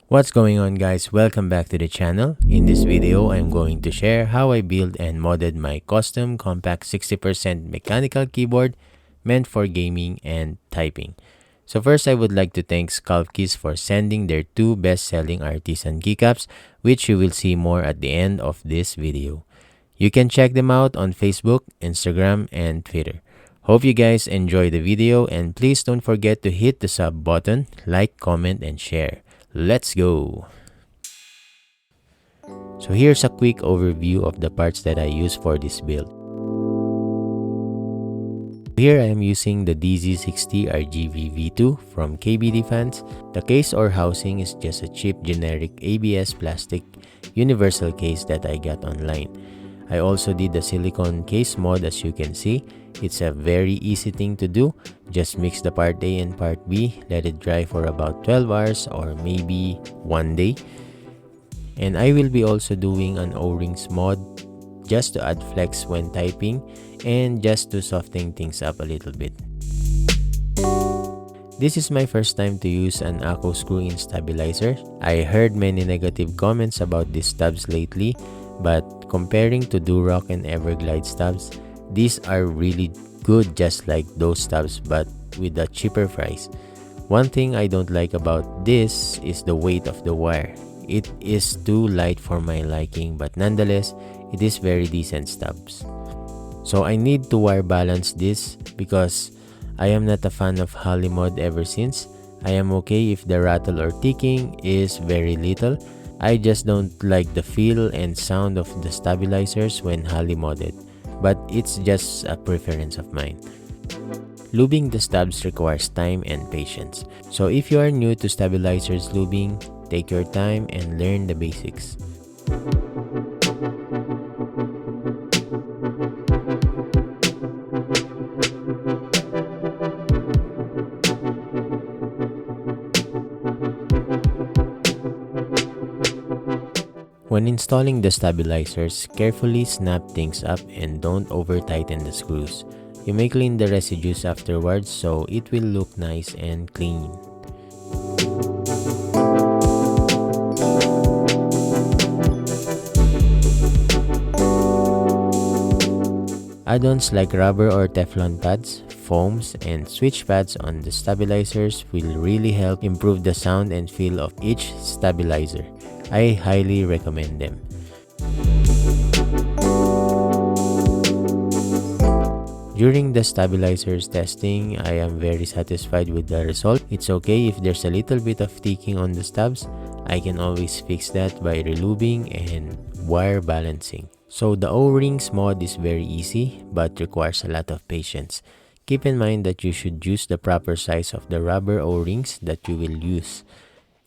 What's going on, guys? Welcome back to the channel. In this video, I'm going to share how I built and modded my custom compact 60% mechanical keyboard meant for gaming and typing. So first, I would like to thank Sculpkeys for sending their two best-selling Artisan Keycaps, which you will see more at the end of this video. You can check them out on Facebook, Instagram, and Twitter. Hope you guys enjoy the video, and please don't forget to hit the sub button, like, comment, and share. Let's go! So here's a quick overview of the parts that I use for this build. Here I am using the DZ60RGB V2 from kbdfans. The case or housing is just a cheap generic ABS plastic universal case that I got online. I also did the silicone case mod, as you can see. It's a very easy thing to do. Just mix the part A and part B, let it dry for about 12 hours or maybe 1 day. And I will be also doing an O-rings mod just to add flex when typing and just to soften things up a little bit. This is my first time to use an Akko screw-in stabilizer. I heard many negative comments about these stubs lately, but comparing to Durock and Everglide stubs, these are really good, just like those stubs but with a cheaper price. One thing I don't like about this is the weight of the wire. It is too light for my liking, but nonetheless, it is very decent stubs. So I need to wire balance this because I am not a fan of Holly mod ever since. I am okay if the rattle or ticking is very little. I just don't like the feel and sound of the stabilizers when Holly modded, but it's just a preference of mine. Lubing the stubs requires time and patience. So if you are new to stabilizers lubing, take your time and learn the basics. When installing the stabilizers, carefully snap things up and don't over tighten the screws. You may clean the residues afterwards so it will look nice and clean. Add-ons like rubber or Teflon pads, foams, and switch pads on the stabilizers will really help improve the sound and feel of each stabilizer. I highly recommend them. During the stabilizers testing, I am very satisfied with the result. It's okay if there's a little bit of ticking on the stubs. I can always fix that by relubing and wire balancing. So the O-rings mod is very easy but requires a lot of patience. Keep in mind that you should use the proper size of the rubber O-rings that you will use.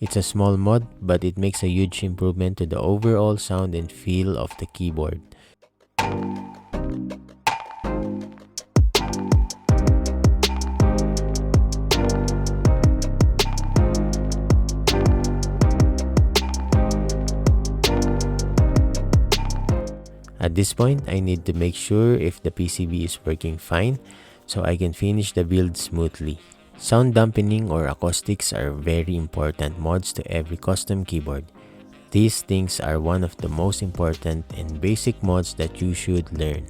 It's a small mod, but it makes a huge improvement to the overall sound and feel of the keyboard. At this point, I need to make sure if the PCB is working fine so I can finish the build smoothly. Sound dampening or acoustics are very important mods to every custom keyboard. These things are one of the most important and basic mods that you should learn.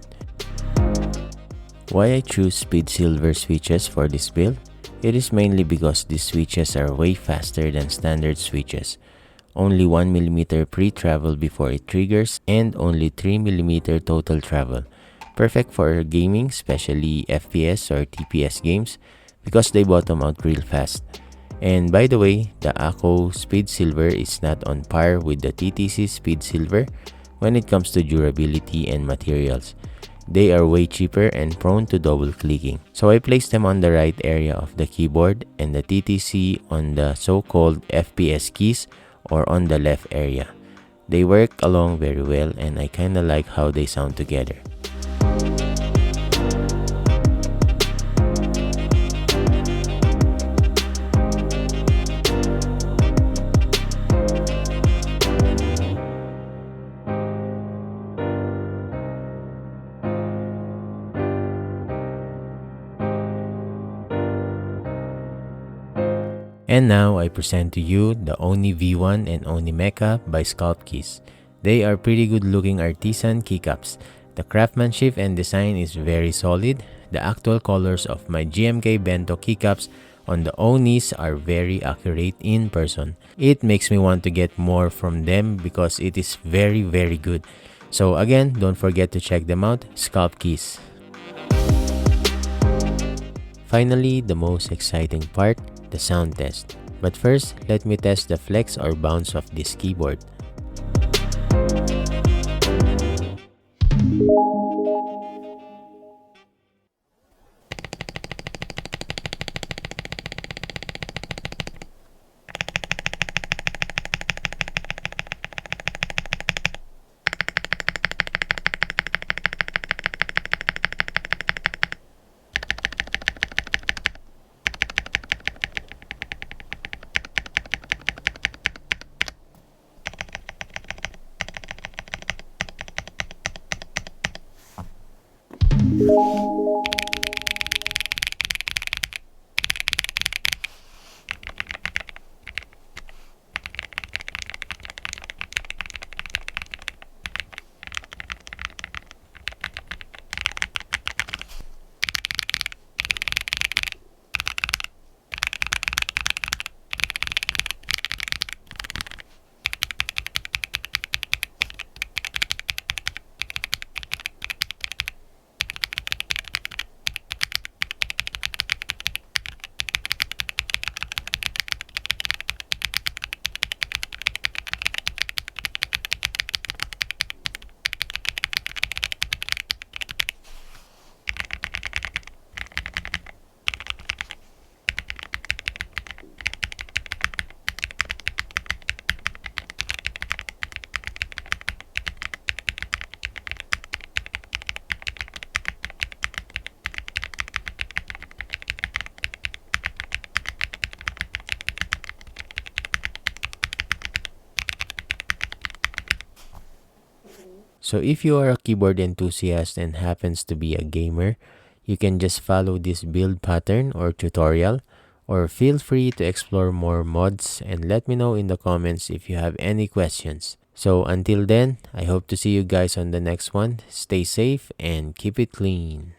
Why I choose Speed Silver switches for this build? It is mainly because these switches are way faster than standard switches. Only 1mm pre-travel before it triggers and only 3mm total travel. Perfect for gaming, especially FPS or TPS games, because they bottom out real fast. And by the way, the Akko Speed Silver is not on par with the TTC Speed Silver when it comes to durability and materials. They are way cheaper and prone to double clicking. So I placed them on the right area of the keyboard and the TTC on the so-called FPS keys or on the left area. They work along very well and I kinda like how they sound together. And now I present to you the Oni V1 and Oni Mecha by Sculpkeys. They are pretty good looking artisan keycaps. The craftsmanship and design is very solid. The actual colors of my GMK Bento keycaps on the Onis are very accurate in person. It makes me want to get more from them because it is very good. So again, don't forget to check them out, Sculpkeys. Finally, the most exciting part, the sound test. But first, let me test the flex or bounce of this keyboard. So if you are a keyboard enthusiast and happens to be a gamer, you can just follow this build pattern or tutorial, or feel free to explore more mods and let me know in the comments if you have any questions. So until then, I hope to see you guys on the next one. Stay safe and keep it clean.